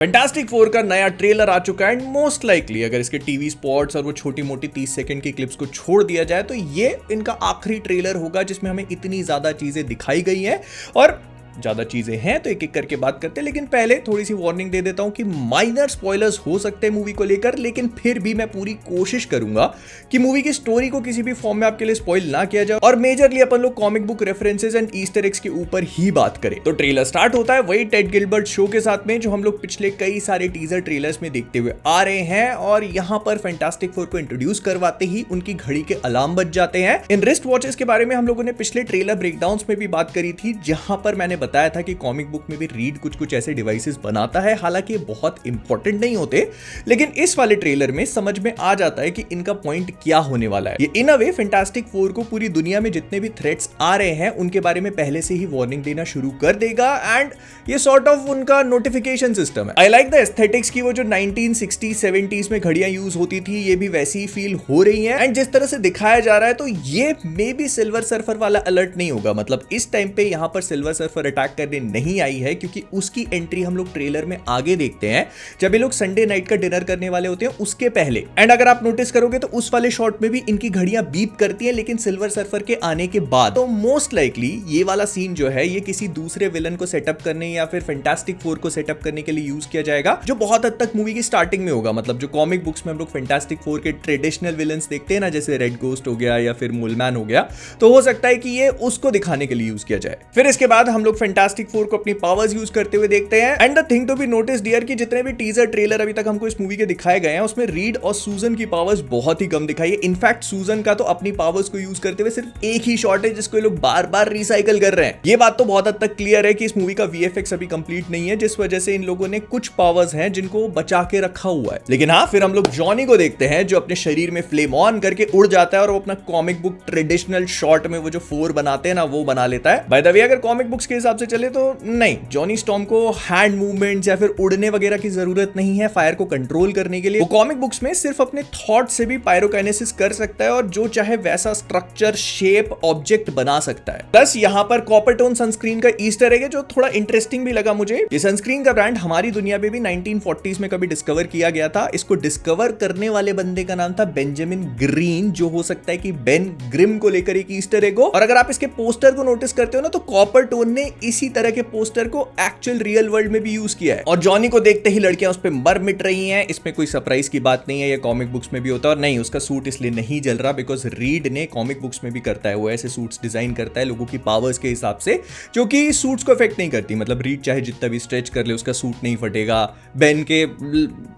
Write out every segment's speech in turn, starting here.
Fantastic four का नया trailer आ चुका है एंड मोस्ट लाइकली अगर इसके टीवी स्पॉट्स और वो छोटी मोटी 30 सेकंड की क्लिप्स को छोड़ दिया जाए तो ये इनका आखिरी ट्रेलर होगा जिसमें हमें इतनी ज्यादा चीजें दिखाई गई हैं। और ज्यादा चीजें हैं तो एक एक करके बात करते हैं, लेकिन पहले थोड़ी सी वार्निंग दे देता हूं कि माइनर स्पॉयलर्स हो सकते हैं मूवी को लेकर, लेकिन फिर भी मैं पूरी कोशिश करूंगा कि मूवी की स्टोरी को किसी भी फॉर्म में आपके लिए स्पॉइल ना किया जाए और मेजरली अपन लोग comic book references and Easter eggs के ऊपर ही बात करें। तो ट्रेलर स्टार्ट होता है वही टेड गिलबर्ट शो के साथ में जो हम लोग पिछले कई सारे टीजर ट्रेलर्स में देखते हुए आ रहे हैं, और यहां पर फैंटास्टिक फोर को इंट्रोड्यूस करवाते ही उनकी घड़ी के अलार्म बज जाते हैं। इन रिस्ट वॉचेस के बारे में हम लोगों ने पिछले ट्रेलर ब्रेकडाउन्स में भी बात करी थी, जहां पर मैंने बताया था कि कॉमिक बुक में भी रीड कुछ ऐसे डिवाइसेस बनाता है, हालांकि बहुत इंपॉर्टेंट नहीं होते, लेकिन इस वाले ट्रेलर में समझ में आ जाता है कि इनका पॉइंट क्या होने वाला है। ये इन अ वे फैंटास्टिक फोर को पूरी दुनिया में जितने भी थ्रेट्स आ रहे हैं उनके बारे में पहले से ही वार्निंग देना शुरू कर देगा, एंड ये सॉर्ट ऑफ उनका नोटिफिकेशन सिस्टम है। आई लाइक द एस्थेटिक्स की वो जो 1960s 70s में घड़ियां यूज होती थी ये भी वैसी ही फील हो रही है, एंड जिस तरह से दिखाया जा रहा है तो ये मे बी सिल्वर सर्फर वाला अलर्ट नहीं होगा। मतलब इस टाइम पे यहां पर सिल्वर सर्फर अटैक करने नहीं आई है, क्योंकि उसकी एंट्री हम लोग ट्रेलर में आगे देखते हैं जब ये लोग संडे नाइट का डिनर करने वाले होते हैं उसके पहले। एंड अगर आप नोटिस करोगे तो उस वाले शॉट में भी इनकी घड़ियां बीप करती हैं, लेकिन सिल्वर सर्फर के आने के बाद। तो मोस्ट लाइकली ये वाला सीन जो है ये किसी दूसरे विलन को सेटअप करने या फिर फैंटास्टिक फोर को सेटअप करने के लिए यूज किया जाएगा, जो बहुत हद तक मूवी की स्टार्टिंग में होगा। मतलब जो कॉमिक बुक्स में हम लोग फैंटास्टिक फोर के ट्रेडिशनल विलन्स देखते हैं ना, जैसे रेड गोस्ट हो गया या फिर मुलमैन हो गया, तो हो सकता है कि ये उसको दिखाने के लिए यूज किया जाए। फिर इसके बाद हम लोग फैंटास्टिक फोर को अपनी पावर्स यूज करते हुए देखते हैं। And the thing to be notice dear कि जितने भी टीजर ट्रेलर अभी तक हमको इस मूवी के दिखाए गए हैं उसमें रीड और सूजन की पावर्स बहुत ही कम दिखाई है। इनफैक्ट सूजन का तो अपनी पावर्स को यूज करते हुए सिर्फ एक ही शॉट है जिसको ये लोग बार बार रिसाइकल कर रहे हैं। ये बात तो बहुत हद तक क्लियर है कि इस मूवी का वीएफएक्स अभी कंप्लीट नहीं है, जिस वजह से इन लोगों ने कुछ पावर्स हैं जिनको बचा के रखा हुआ है। लेकिन हाँ, फिर हम लोग जॉनी को देखते हैं जो अपने शरीर में फ्लेम ऑन करके उड़ जाता है और वो अपना कॉमिक बुक ट्रेडिशनल शॉट में वो जो फोर बनाते हैं ना वो बना लेता है। बाय द वे अगर कॉमिक बुक्स के हिसाब से चले तो नहीं, जॉनी स्टॉर्म को हैंड मूवमेंट्स या फिर उड़ने वगैरह की जरूरत नहीं है फायर को कंट्रोल करने के लिए। वो कॉमिक बुक्स में सिर्फ अपने थॉट से भी पायरोकाइनेसिस कर सकता है और जो चाहे वैसा स्ट्रक्चर शेप ऑब्जेक्ट बना सकता है। प्लस यहाँ पर कॉपर टोन सनस्क्रीन का ईस्टर एग है जो थोड़ा इंटरेस्टिंग भी लगा मुझे। ये सनस्क्रीन का ब्रांड हमारी दुनिया में भी 1940s में कभी डिस्कवर किया गया था। इसको डिस्कवर करने वाले बंदे का नाम था बेंजामिन ग्रीन, जो हो सकता है कि बेन ग्रिम को लेकर एक ईस्टर एग हो। और अगर आप इसके पोस्टर को नोटिस करते हो ना तो कॉपर टोन ने इसी तरह के पोस्टर को एक्चुअल रियल वर्ल्ड में भी यूज किया है। और जॉनी को देखते ही लड़कियां उस पे मर मिट रही हैं। इसमें कोई सरप्राइज की बात नहीं है, ये कॉमिक बुक्स में भी होता है। और नहीं, उसका सूट इसलिए नहीं जल रहा बिकॉज रीड ने कॉमिक बुक्स में भी करता है, वो ऐसे सूट्स डिजाइन करता है लोगों की पावर्स के हिसाब से जो कि सूट्स को इफेक्ट नहीं करती। मतलब रीड चाहे जितना भी स्ट्रेच कर ले उसका सूट नहीं फटेगा। बेन के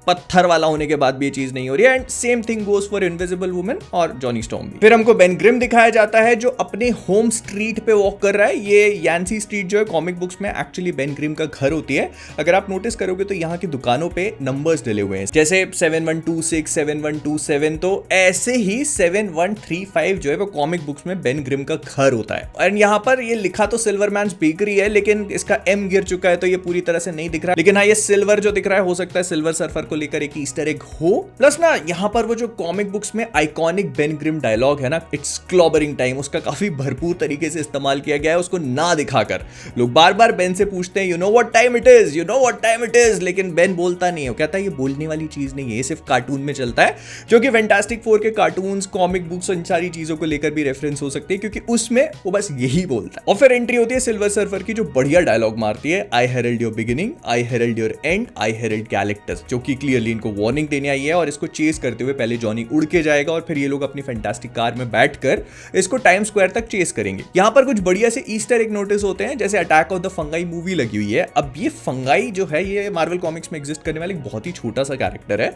पत्थर वाला होने के बाद भी ये चीज नहीं हो रही है। And same thing goes for invisible woman और जॉनी स्टॉर्म भी। फिर हमको बेन ग्रिम दिखाया जाता है जो अपने होम स्ट्रीट पे वॉक कर रहा है। ये यान्सी स्ट्रीट जो है कॉमिक बुक्स में एक्चुअली बेन ग्रिम का घर होती है। अगर आप नोटिस करोगे तो यहाँ की दुकानों पे नंबर्स डले हुए हैं, जैसे 7126 7127, तो ऐसे ही 7135 जो है वो कॉमिक बुक्स में बेन ग्रिम का घर होता है। और यहाँ पर ये लिखा तो सिल्वरमैन्स बेकरी है, लेकिन इसका एम गिर चुका है तो ये पूरी तरह से नहीं दिख रहा। लेकिन हाँ, ये सिल्वर जो दिख रहा है हो सकता है सिल्वर सर्फर को लेकर एक ईस्टर एग हो। प्लस ना यहाँ पर वो जो कॉमिक बुक्स में आइकॉनिक बेन ग्रिम डायलॉग है ना, इट्स क्लॉबरिंग टाइम, उसका काफी भरपूर तरीके से इस्तेमाल किया गया है। उसको ना दिखाकर लोग बार बार बेन से पूछते हैं you know what time it is, you know what time it is, लेकिन बेन बोलता नहीं है। वो कहता है ये बोलने वाली चीज नहीं है, ये सिर्फ कार्टून में चलता है। जो कि फैंटास्टिक फोर के कार्टून्स, कॉमिक बुक्स, इन सारी चीजों को लेकर भी रेफरेंस हो सकती है, क्योंकि उसमें वो बस यही बोलता है। और फिर एंट्री होती है सिल्वर सर्फर की जो बढ़िया डायलॉग मारती है, I heralded your beginning, I heralded your end, I heralded Galactus, जो कि क्लियरली इनको वार्निंग देने आई है। और इसको चेस करते हुए पहले जॉनी उड़ के जाएगा और फिर ये लोग अपनी फैंटास्टिक कार में बैठकर इसको टाइम स्क्वायर तक चेस करेंगे। यहाँ पर कुछ बढ़िया से ईस्टर एग नोटिस होते हैं, जैसे attack of the fungi movie लगी हुई है। अब ये फंगाई जो है ये मार्वल कॉमिक्स में एग्जिस्ट करने वाली बहुत ही छोटा सा कैरेक्टर है,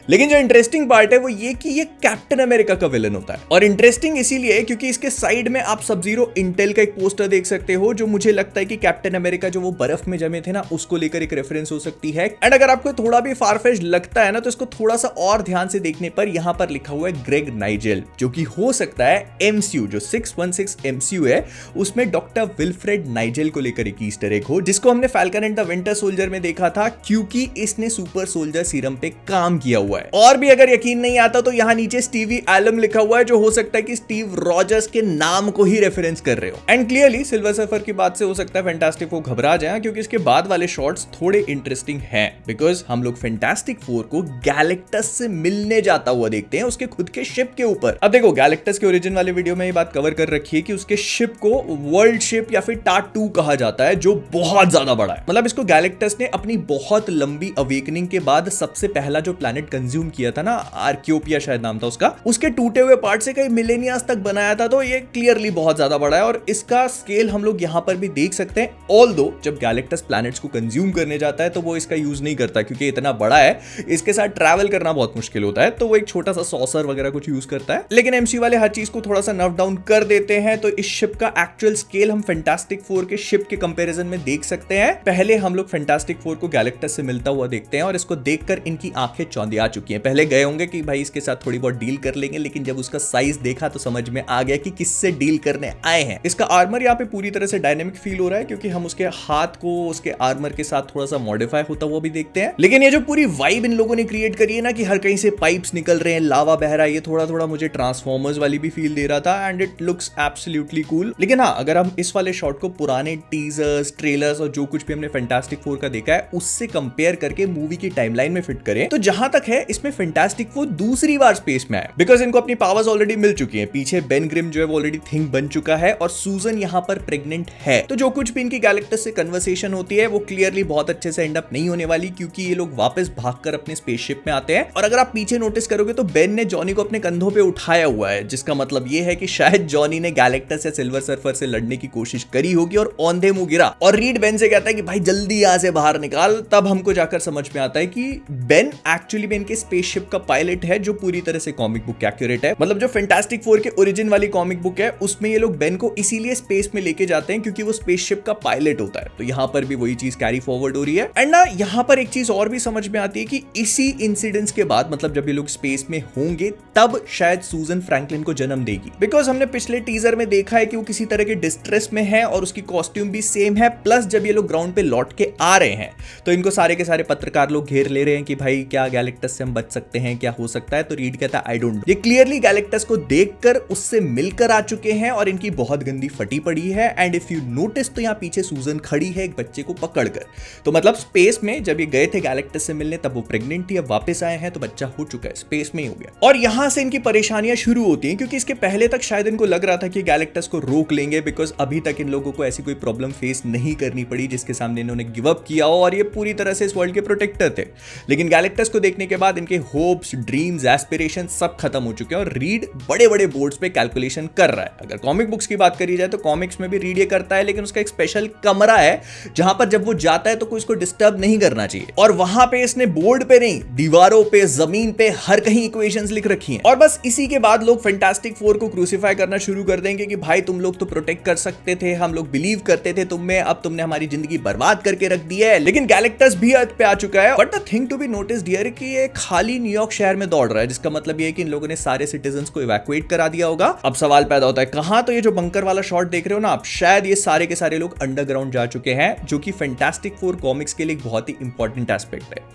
लेकिन जो इंटरेस्टिंग पार्ट है वो ये कि ये कैप्टन अमेरिका का विलन होता है। और इंटरेस्टिंग इसीलिए क्योंकि इसके साइड में आप सब जीरो इंटेल का एक पोस्टर देख सकते हो, जो मुझे लगता है कि कैप्टन अमेरिका जो वो बर्फ में जमे थे ना उसको लेकर एक रेफरेंस हो सकती है। एंड अगर आपको थोड़ा भी फारफेच्ड लगता है ना तो इसको थोड़ा सा और ध्यान से देखने पर यहाँ पर लिखा हुआ है ग्रेग नाइजेल, जो कि हो सकता है एमसीयू जो 616 एमसीयू है उसमें डॉक्टर विल्फ्रेड नाइजेल मटेरियल को लेकर एक ईस्टर एग हो, जिसको हमने falcon and the winter soldier में देखा था, क्योंकि इसने सुपर सोल्जर सीरम पे काम किया हुआ है। और भी अगर यकीन नहीं आता तो यहाँ नीचे स्टीवी एलम लिखा हुआ है, जो हो सकता है कि स्टीव रॉजर्स के नाम को ही रेफरेंस कर रहे हो। एंड क्लियरली सिल्वर सर्फर की बात से हो सकता है फैंटास्टिक फोर घबरा जाए, क्योंकि इसके बाद वाले शॉट्स थोड़े इंटरेस्टिंग हैं, बिकॉज हम लोग फैंटास्टिक फोर को गैलेक्टस से मिलने जाता हुआ देखते हैं उसके खुद के शिप के ऊपर। अब देखो, गैलेक्टस के ओरिजिन वाले वीडियो में ये बात कवर कर रखी है कि उसके शिप को वर्ल्ड शिप या फिर टाटू कहा जाता है, जो बहुत ज्यादा बड़ा है। मतलब इसको गैलेक्टस ने अपनी बहुत लंबी अवेकनिंग के बाद सबसे पहला जो प्लैनेट कंज्यूम किया था ना, आर्कियोपिया शायद नाम था उसका, उसके टूटे हुए पार्ट से कई मिलेनियर्स तक बनाया था। तो ये क्लियरली बहुत ज्यादा बड़ा है और इसका स्केल हम लोग यहाँ पर भी देख सकते हैं। ऑल्दो जब गैलेक्टस प्लैनेट्स को कंज्यूम करने जाता है तो वो इसका यूज नहीं करता, क्योंकि इतना बड़ा है, इसके साथ ट्रैवल करना बहुत मुश्किल होता है, तो वो एक छोटा सा सॉसर वगैरह कुछ यूज करता है। लेकिन एमसी वाले हर चीज को थोड़ा सा नर्व डाउन कर देते हैं, तो इस शिप का एक्चुअल स्केल हम फैंटास्टिक फोर के शिप के कंपैरिजन में देख सकते हैं। पहले हम लोग फैंटास्टिक फोर को गैलेक्टस से मिलता हुआ देखते हैं और इसको देखकर इनकी आंखें चौंधिया चुकी हैं। पहले गए होंगे कि भाई इसके साथ थोड़ी बहुत डील कर लेंगे, लेकिन जब उसका साइज देखा तो समझ में आ गया कि किससे डील करने आए हैं। इसका आर्मर यहाँ पे पूरी तरह से डायनेमिक फील हो रहा है, क्योंकि हम उसके हाथ को उसके आर्मर के साथ थोड़ा सा मॉडिफाई होता हुआ भी देखते हैं। लेकिन ये जो पूरी वाइब इन लोगों ने क्रिएट करी है ना, कि हर कहीं से पाइप्स निकल रहे हैं, लावा बह रहा है, ये थोड़ा थोड़ा मुझे ट्रांसफॉर्मर्स वाली भी फील दे रहा था, and it looks absolutely cool. लेकिन हाँ, अगर हम इस वाले शॉट को पुराने टीजर्स, ट्रेलर्स और जो कुछ भी हमने फैंटास्टिक फोर का देखा है उससे कंपेयर करके मूवी की टाइमलाइन में फिट करें, तो जहां तक है इसमें फैंटास्टिक फोर दूसरी बार स्पेस में आए, बिकॉज इनको अपनी पावर्स ऑलरेडी मिल चुकी हैं। पीछे बेन ग्रिम जो है वो ऑलरेडी थिंग बन चुका है और सूजन यहाँ पर प्रेग्नेंट है। तो जो कुछ भी इनकी गैलेक्टस से कन्वर्सेशन होती है वो क्लियरली बहुत अच्छे से एंड अप नहीं होने वाली, क्योंकि ये लोग वापस भागकर अपने स्पेसशिप में आते हैं। और अगर आप पीछे नोटिस करोगे तो बेन ने जॉनी को अपने कंधों पे उठाया हुआ है, जिसका मतलब ये है कि शायद जॉनी ने गैलेक्टस या सिल्वर सर्फर से लड़ने की कोशिश करी होगी और औंधे मुंह गिरा। और रीड बेन से कहता है कि भाई जल्दी यहां से बाहर निकाल। तब हमको जाकर समझ में आता है कि बेन एक्चुअली में इनके स्पेसशिप का पायलट है, जो पूरी तरह से कॉमिक बुक एक्यूरेट है। मतलब जो फैंटास्टिक फोर के ओरिजिन वाली कॉमिक बुक है उसमें ये लोग बेन को इसीलिए स्पेस में लेके जाते हैं क्योंकि वो स्पेसशिप का पायलट होता है। तो यहां पर भी वही चीज कैरी फॉरवर्ड हो रही है। एंड ना यहां पर एक चीज और भी समझ में आती है कि इसी इंसिडेंट्स के बाद, मतलब जब ये लोग स्पेस में होंगे, तब शायद सूजन फ्रैंकलिन को जन्म देगी। बिकॉज हमने पिछले टीजर में देखा है कि वो किसी तरह के डिस्ट्रेस में है और उसकी कॉस्ट्यूम भी सेम है। प्लस जब ये लोग ग्राउंड पे लौट के आ रहे हैं तो इनको सारे के सारे पत्रकार लोग घेर ले रहे हैं कि भाई क्या गैलेक्टस से हम बच सकते हैं, क्या हो सकता है। तो रीड कहता है आई डोंट नो। ये क्लियरली गैलेक्टस को देखकर उससे मिलकर आ चुके हैं और इनकी बहुत गंदी फटी पड़ी है। एंड इफ यू नोटिस तो यहाँ पीछे सूजन खड़ी है एक बच्चे को पकड़कर। तो मतलब स्पेस में जब ये गए थे गैलेक्टस से मिलने तब वो प्रेग्नेंट थी, अब वापस आए हैं तो बच्चा हो चुका है, स्पेस में ही हो गया। और यहां से इनकी परेशानियां शुरू होती हैं, क्योंकि इसके पहले तक शायद इनको लग रहा था कि गैलेक्टस को रोक लेंगे, बिकॉज अभी तक इन लोगों को ऐसी कोई प्रॉब्लम फेस नहीं करनी पड़ी जिसके सामने इन्होंने गिव अप किया हो, और ये पूरी तरह से इस वर्ल्ड के प्रोटेक्टर थे। लेकिन गैलेक्टस को देखने के बाद इनके होप्स, ड्रीम्स, एस्पिरेशन सब खत्म हो चुके हैं और रीड बड़े बड़े बोर्ड्स पे कैलकुलेशन कर रहा है। अगर कॉमिक बुक्स की बात करी जाए तो कॉमिक्स में भी रीड ये करता है, लेकिन उसका एक स्पेशल कमरा है जहां पर जब वो जाता है तो कोई इसको डिस्टर्ब नहीं करना चाहिए। और वहां पे इसने बोर्ड पे नहीं, दीवारों पे, जमीन पे, हर कहीं इक्वेशंस लिख रखी हैं। और बस इसी के बाद लोग फैंटास्टिक फोर को क्रूसिफाई करना शुरू कर देंगे कि भाई तुम लोग तो प्रोटेक्ट कर सकते थे, हम लोग बिलीव करते थे तुम में, अब तुमने हमारी जिंदगी बर्बाद करके रख दी है। लेकिन गैलेक्टस भी अर्थ पे आ चुका है। But the thing to be noticed here कि ये खाली न्यूयॉर्क शहर में दौड़ रहा है, जिसका मतलब ये है कि इन लोगों ने सारे सिटीजंस को इवैक्यूएट करा दिया होगा। अब सवाल पैदा होता है कहां? तो ये जो बंकर वाला शॉट देख रहे हो ना आप, शायद ये सारे के सारे लोग अंडरग्राउंड जा चुके हैं, जो कि फैंटास्टिक फोर कॉमिक्स के लिए एक बहुत ही इंपॉर्टेंट एस्पेक्ट है।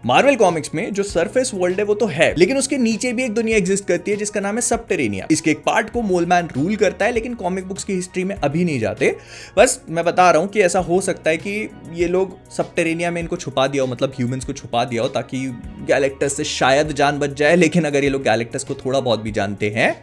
मार्वल कॉमिक्स में जो सरफेस वर्ल्ड है वो तो है, लेकिन उसके नीचे भी एक दुनिया एग्जिस्ट करती है जिसका नाम है सबटेरेनिया। इसके एक पार्ट को मोलमैन रूल करता है, लेकिन कॉमिक बुक्स की हिस्ट्री में अभी नहीं जाते। बस मैं बता रहा हूं कि ऐसा हो सकता है कि ये लोग सबटेरेनिया में इनको छुपा दिया हो, मतलब ह्यूमंस को छुपा दिया हो, ताकि गैलेक्टस से शायद जान बच जाए। लेकिन अगर ये लोग गैलेक्टस को थोड़ा बहुत भी जानते हैं,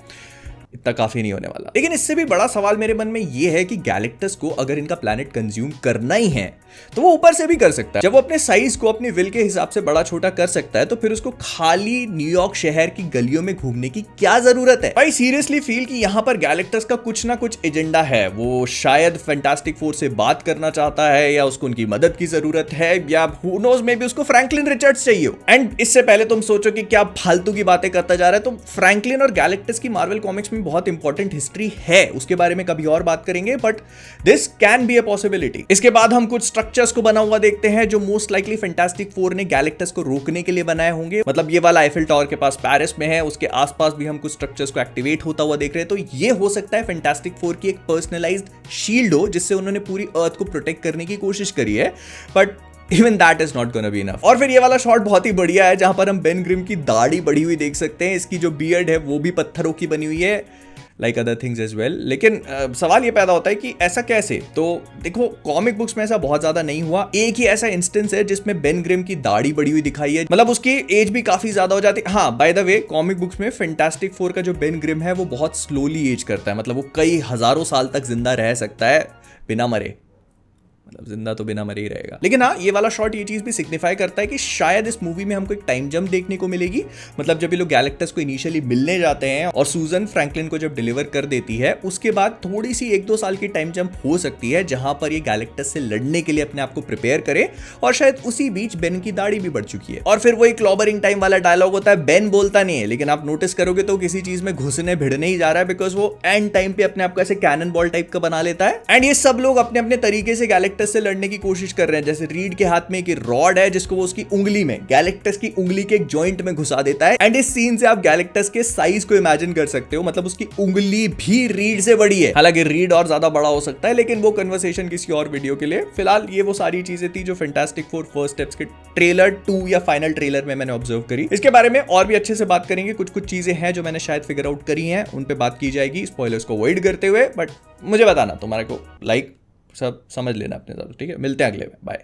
इतना काफी नहीं होने वाला। लेकिन इससे भी बड़ा सवाल मेरे मन में यह है कि गैलेक्टस को अगर इनका प्लैनेट कंज्यूम करना ही है तो वो ऊपर से भी कर सकता है। जब वो अपने साइज को अपने विल के हिसाब से बड़ा छोटा कर सकता है तो फिर उसको खाली न्यूयॉर्क शहर की गलियों में घूमने की क्या जरूरत है? भाई सीरियसली फील कि यहाँ पर गैलेक्टस का कुछ ना कुछ एजेंडा है। वो शायद फैंटास्टिक फोर से बात करना चाहता है, या उसको उनकी मदद की जरूरत है, या हू नोज मे बी उसको फ्रैंकलिन रिचर्ड्स चाहिए हो। एंड इससे पहले तुम सोचो कि क्या फालतू की बातें करता जा रहा है, तो फ्रैंकलिन और गैलेक्टस की मार्वल कॉमिक्स में में बहुत इंपॉर्टेंट हिस्ट्री है, उसके बारे में कभी और बात करेंगे, but this can be a possibility. इसके बाद हम कुछ स्ट्रक्चर्स को बना हुआ देखते हैं जो मोस्ट लाइकली फैंटास्टिक फोर ने गैलेक्टस को रोकने के लिए बनाए होंगे। मतलब ये वाला आईफिल टावर के पास पेरिस में है, उसके आसपास भी हम कुछ स्ट्रक्चर्स को एक्टिवेट होता हुआ देख रहे हैं। तो ये हो सकता है फैंटास्टिक फोर की एक पर्सनलाइज्ड शील्ड हो जिससे उन्होंने पूरी अर्थ को प्रोटेक्ट करने की कोशिश करी है, but even that is not gonna be enough. और फिर ये वाला शॉट बहुत ही बढ़िया है जहां पर हम बेन ग्रिम की दाढ़ी बढ़ी हुई देख सकते हैं। इसकी जो बियर्ड है वो भी पत्थरों की बनी हुई है, like other things as well. लेकिन सवाल ये पैदा होता है कि ऐसा कैसे? तो देखो, कॉमिक बुक्स में ऐसा बहुत ज्यादा नहीं हुआ। एक ही ऐसा इंस्टेंस है जिसमें बेन ग्रिम की दाढ़ी बढ़ी हुई दिखाई है, मतलब उसकी एज भी काफी ज्यादा हो जाती है। हाँ, by the way, comic books में फैंटास्टिक फोर का जो बेन ग्रिम है वो बहुत स्लोली एज करता है, मतलब वो कई हजारों साल तक जिंदा रह सकता है बिना मरे, मतलब जिंदा तो बिना मरे ही रहेगा। लेकिन हाँ, ये वाला शॉट ये चीज भी सिग्निफाई करता है कि शायद इस मूवी में हमको एक टाइम जंप देखने को मिलेगी। मतलब जब ये लोग गैलेक्टस को इनिशियली मिलने जाते हैं और सूजन फ्रैंकलिन को जब डिलीवर कर देती है, उसके बाद थोड़ी सी 1-2 साल की टाइम जंप हो सकती है जहां पर ये गैलेक्टस से लड़ने के लिए अपने आप को प्रिपेयर करे, और शायद उसी बीच बेन की दाढ़ी भी बढ़ चुकी है। और फिर वो एक क्लॉबरिंग टाइम वाला डायलॉग होता है। बेन बोलता नहीं है, लेकिन आप नोटिस करोगे तो किसी चीज में घुसने भिड़ने ही जा रहा है, बिकॉज वो एंड टाइम पे अपने आप को ऐसे कैनन बॉल टाइप का बना लेता है। एंड ये सब लोग अपने अपने तरीके से गैलेक्टस से लड़ने की कोशिश कर रहे हैं। जैसे रीड के हाथ में एक रॉड है जिसको वो उसकी उंगली में, गैलेक्टस की उंगली के एक जॉइंट में घुसा देता है। एंड इस सीन से आप गैलेक्टस के साइज को इमेजिन कर सकते हो, मतलब उसकी उंगली भी रीड से बड़ी है। हालांकि रीड और ज्यादा बड़ा हो सकता है, लेकिन वो कन्वर्सेशन किसी और वीडियो के लिए। फिलहाल ये वो सारी चीजें थी जो फैंटास्टिक फोर फर्स्ट स्टेप्स के ट्रेलर 2 या फाइनल ट्रेलर में मैंने ऑब्जर्व करी। इसके बारे में और भी अच्छे से बात करेंगे। कुछ कुछ चीजें हैं जो मैंने शायद फिगर आउट करी हैं, उन पे बात की जाएगी स्पॉयलर्स को अवॉइड करते हुए। बट मुझे बताना तुम्हारे को, लाइक सब समझ लेना अपने साथ, ठीक है? मिलते हैं अगले में, बाय।